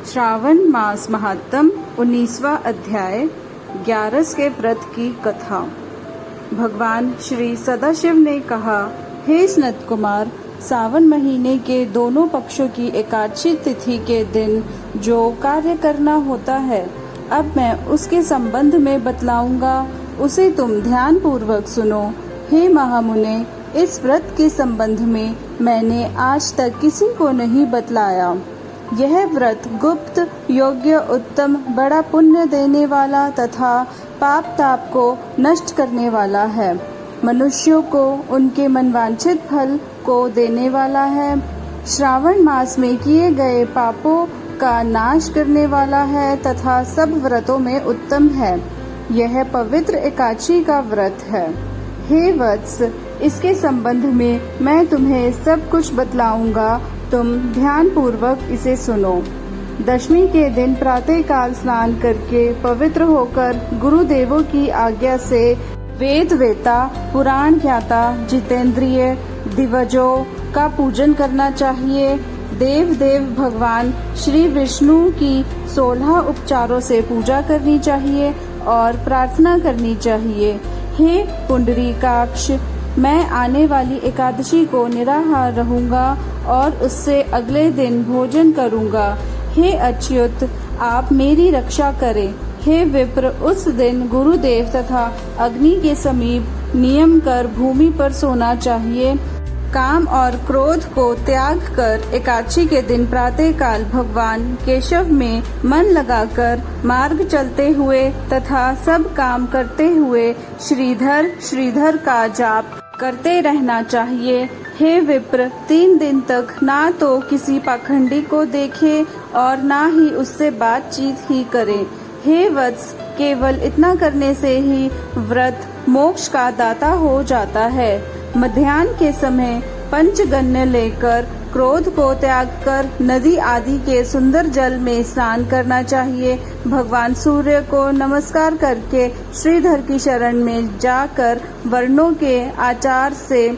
श्रावण मास महात्म 19वां अध्याय 11 के व्रत की कथा। भगवान श्री सदाशिव ने कहा, हे सनत कुमार, सावन महीने के दोनों पक्षों की एकादशी तिथि के दिन जो कार्य करना होता है, अब मैं उसके संबंध में बतलाऊंगा, उसे तुम ध्यान पूर्वक सुनो। हे महामुने, इस व्रत के संबंध में मैंने आज तक किसी को नहीं बतलाया। यह व्रत गुप्त, योग्य, उत्तम, बड़ा पुण्य देने वाला तथा पाप ताप को नष्ट करने वाला है। मनुष्यों को उनके मनवांछित फल को देने वाला है। श्रावण मास में किए गए पापों का नाश करने वाला है तथा सब व्रतों में उत्तम है। यह पवित्र एकादशी का व्रत है। हे वत्स, इसके संबंध में मैं तुम्हें सब कुछ बतलाऊंगा, तुम ध्यान पूर्वक इसे सुनो। दशमी के दिन प्रातः काल स्नान करके पवित्र होकर गुरुदेवों की आज्ञा से वेद वेता, पुराण ज्ञाता, जितेंद्रिय, दिवजों का पूजन करना चाहिए। देव भगवान श्री विष्णु की 16 उपचारों से पूजा करनी चाहिए और प्रार्थना करनी चाहिए। हे पुंडरीकाक्ष, मैं आने वाली एकादशी को निराहार रहूंगा और उससे अगले दिन भोजन करूंगा। हे अच्युत, आप मेरी रक्षा करें। हे विप्र, उस दिन गुरुदेव तथा अग्नि के समीप नियम कर भूमि पर सोना चाहिए। काम और क्रोध को त्याग कर एकादशी के दिन प्रातः काल भगवान केशव में मन लगाकर मार्ग चलते हुए तथा सब काम करते हुए श्रीधर का जाप करते रहना चाहिए। हे विप्र, 3 दिन तक ना तो किसी पाखंडी को देखे और ना ही उससे बातचीत ही करे। हे वत्स, केवल इतना करने से ही व्रत मोक्ष का दाता हो जाता है। मध्याह्न के समय पंचगन्य लेकर क्रोध को त्याग कर नदी आदि के सुंदर जल में स्नान करना चाहिए। भगवान सूर्य को नमस्कार करके श्रीधर की शरण में जाकर वर्णों के आचार से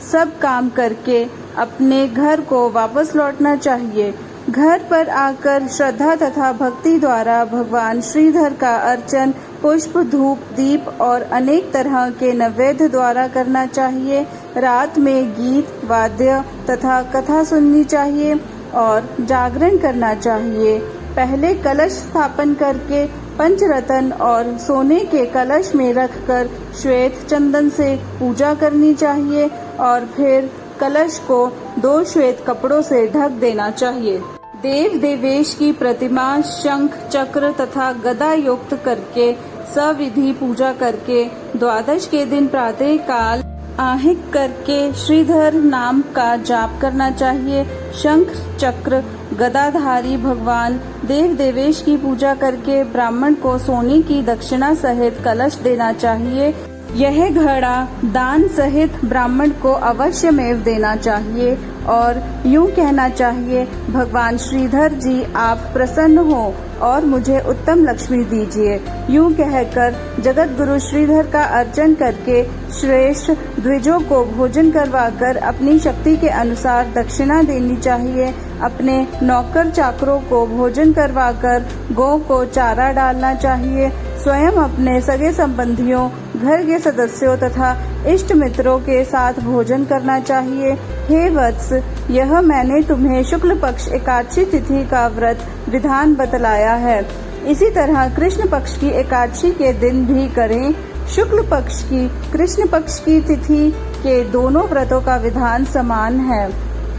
सब काम करके अपने घर को वापस लौटना चाहिए। घर पर आकर श्रद्धा तथा भक्ति द्वारा भगवान श्रीधर का अर्चन पुष्प, धूप, दीप और अनेक तरह के नैवेद्य द्वारा करना चाहिए। रात में गीत, वाद्य तथा कथा सुननी चाहिए और जागरण करना चाहिए। पहले कलश स्थापन करके पंचरत्न और सोने के कलश में रखकर श्वेत चंदन से पूजा करनी चाहिए और फिर कलश को 2 श्वेत कपड़ों से ढक देना चाहिए। देवेश की प्रतिमा शंख, चक्र तथा गदा युक्त करके सविधि पूजा करके द्वादश के दिन प्रातः काल आहिक करके श्रीधर नाम का जाप करना चाहिए। शंख, चक्र, गदाधारी भगवान देवेश की पूजा करके ब्राह्मण को सोने की दक्षिणा सहित कलश देना चाहिए। यह घड़ा दान सहित ब्राह्मण को अवश्य में देना चाहिए और यूं कहना चाहिए, भगवान श्रीधर जी, आप प्रसन्न हो और मुझे उत्तम लक्ष्मी दीजिए। यूं कहकर जगत गुरु श्रीधर का अर्चन करके श्रेष्ठ द्विजों को भोजन करवाकर अपनी शक्ति के अनुसार दक्षिणा देनी चाहिए। अपने नौकर चाकरों को भोजन करवाकर गौ को चारा डालना चाहिए। स्वयं अपने सगे संबंधियों, घर के सदस्यों तथा इष्ट मित्रों के साथ भोजन करना चाहिए। हे वत्स, यह मैंने तुम्हें शुक्ल पक्ष एकादशी तिथि का व्रत विधान बतलाया है। इसी तरह कृष्ण पक्ष की एकादशी के दिन भी करें। शुक्ल पक्ष की, कृष्ण पक्ष की तिथि के दोनों व्रतों का विधान समान है,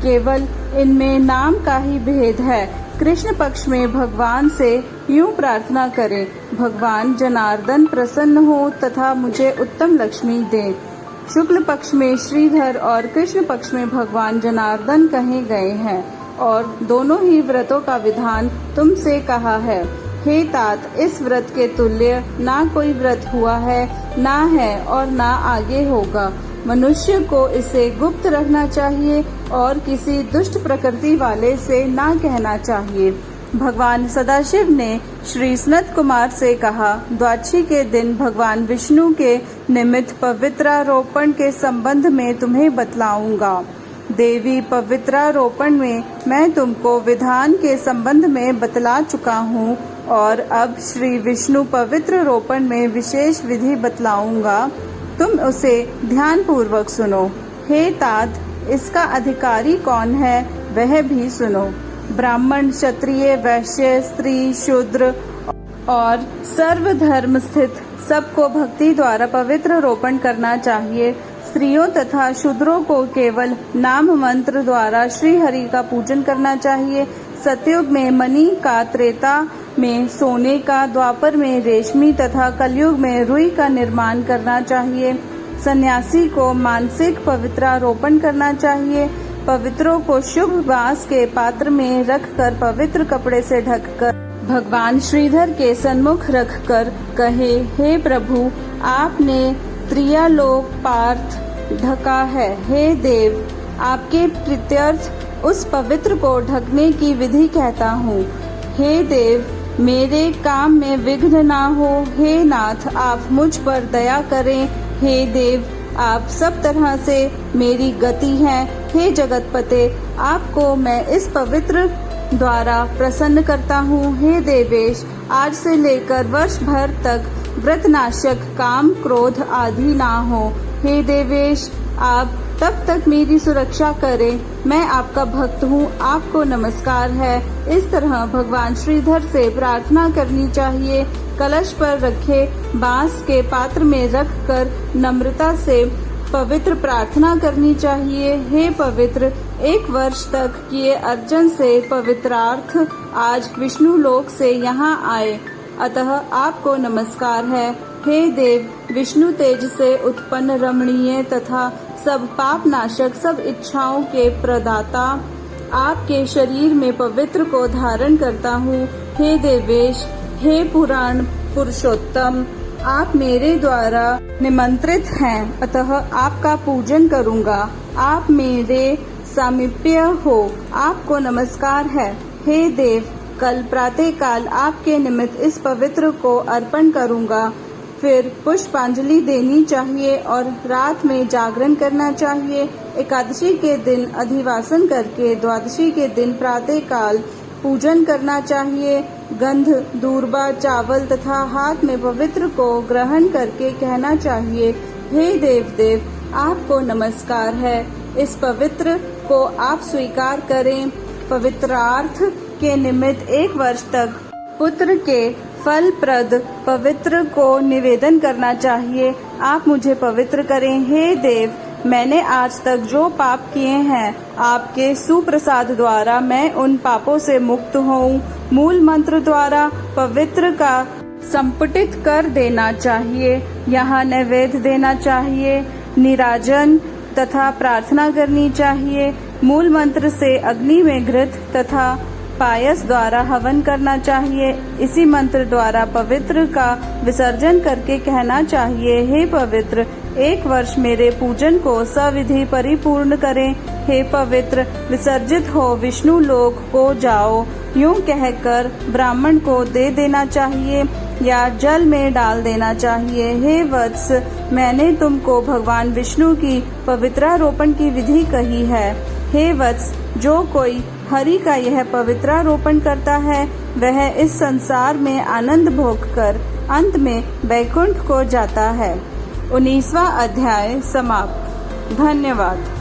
केवल इनमें नाम का ही भेद है। कृष्ण पक्ष में भगवान से यूं प्रार्थना करें, भगवान जनार्दन प्रसन्न हो तथा मुझे उत्तम लक्ष्मी दे। शुक्ल पक्ष में श्रीधर और कृष्ण पक्ष में भगवान जनार्दन कहे गए हैं और दोनों ही व्रतों का विधान तुमसे कहा है। हे तात, इस व्रत के तुल्य ना कोई व्रत हुआ है, ना है और ना आगे होगा। मनुष्य को इसे गुप्त रखना चाहिए और किसी दुष्ट प्रकृति वाले से ना कहना चाहिए। भगवान सदाशिव ने श्री सनत कुमार से कहा, द्वादशी के दिन भगवान विष्णु के निमित्त पवित्रारोपण के संबंध में तुम्हें बतलाऊंगा। देवी पवित्रारोपण में मैं तुमको विधान के संबंध में बतला चुका हूँ और अब श्री विष्णु पवित्र रोपण में विशेष विधि बतलाऊंगा, तुम उसे ध्यान पूर्वक सुनो। हे तात, इसका अधिकारी कौन है वह भी सुनो। ब्राह्मण, क्षत्रिय, वैश्य, स्त्री, शूद्र और सर्वधर्म स्थित सबको भक्ति द्वारा पवित्र रोपण करना चाहिए। स्त्रियों तथा शूद्रों को केवल नाम मंत्र द्वारा श्री हरि का पूजन करना चाहिए। सतयुग में मणि का, त्रेता में सोने का, द्वापर में रेशमी तथा कलयुग में रुई का निर्माण करना चाहिए। सन्यासी को मानसिक पवित्रारोपण करना चाहिए। पवित्रों को शुभ बांस के पात्र में रखकर पवित्र कपड़े से ढककर भगवान श्रीधर के सन्मुख रखकर कहे, हे प्रभु, आपने त्रियालोक पार्थ ढका है। हे देव, आपके प्रीत्यर्थ उस पवित्र को ढकने की विधि कहता हूँ। हे देव, मेरे काम में विघ्न ना हो। हे नाथ, आप मुझ पर दया करें। हे देव, आप सब तरह से मेरी गति हैं। हे जगतपते, आपको मैं इस पवित्र द्वारा प्रसन्न करता हूँ। हे देवेश, आज से लेकर वर्ष भर तक व्रतनाशक काम क्रोध आदि ना हो। हे देवेश, आप तब तक मेरी सुरक्षा करें। मैं आपका भक्त हूँ, आपको नमस्कार है। इस तरह भगवान श्रीधर से प्रार्थना करनी चाहिए। कलश पर रखे बांस के पात्र में रखकर नम्रता से पवित्र प्रार्थना करनी चाहिए। हे पवित्र, 1 वर्ष तक किए अर्जन से पवित्रार्थ आज विष्णु लोक से यहाँ आए, अतः आपको नमस्कार है। हे देव, विष्णु तेज से उत्पन्न रमणीय तथा सब पाप नाशक, सब इच्छाओं के प्रदाता, आपके शरीर में पवित्र को धारण करता हूँ। हे देवेश, हे पुराण पुरुषोत्तम, आप मेरे द्वारा निमंत्रित हैं, अतः आपका पूजन करूँगा। आप मेरे सामीप्य हो, आपको नमस्कार है। हे देव, कल प्रातःकाल आपके निमित्त इस पवित्र को अर्पण करूँगा। फिर पुष्पांजलि देनी चाहिए और रात में जागरण करना चाहिए। एकादशी के दिन अधिवासन करके द्वादशी के दिन प्रातःकाल पूजन करना चाहिए। गंध, दूर्बा, चावल तथा हाथ में पवित्र को ग्रहण करके कहना चाहिए, हे देव, आपको नमस्कार है। इस पवित्र को आप स्वीकार करें। पवित्रार्थ के निमित्त 1 वर्ष तक पुत्र के फलप्रद पवित्र को निवेदन करना चाहिए। आप मुझे पवित्र करें। हे देव, मैंने आज तक जो पाप किए हैं, आपके सुप्रसाद द्वारा मैं उन पापों से मुक्त हूँ। मूल मंत्र द्वारा पवित्र का संपुटित कर देना चाहिए। यहाँ नैवेद्य देना चाहिए, निराजन तथा प्रार्थना करनी चाहिए। मूल मंत्र से अग्नि में घृत तथा पायस द्वारा हवन करना चाहिए। इसी मंत्र द्वारा पवित्र का विसर्जन करके कहना चाहिए, हे पवित्र, 1 वर्ष मेरे पूजन को सविधि परिपूर्ण करें। हे पवित्र, विसर्जित हो विष्णु लोक को जाओ, यूं कहकर ब्राह्मण को दे देना चाहिए या जल में डाल देना चाहिए। हे वत्स, मैंने तुमको भगवान विष्णु की पवित्रारोपण की विधि कही है। हे वत्स, जो कोई हरि का यह पवित्रारोपण करता है, वह इस संसार में आनंद भोग कर अंत में वैकुंठ को जाता है। 19वां अध्याय समाप्त। धन्यवाद।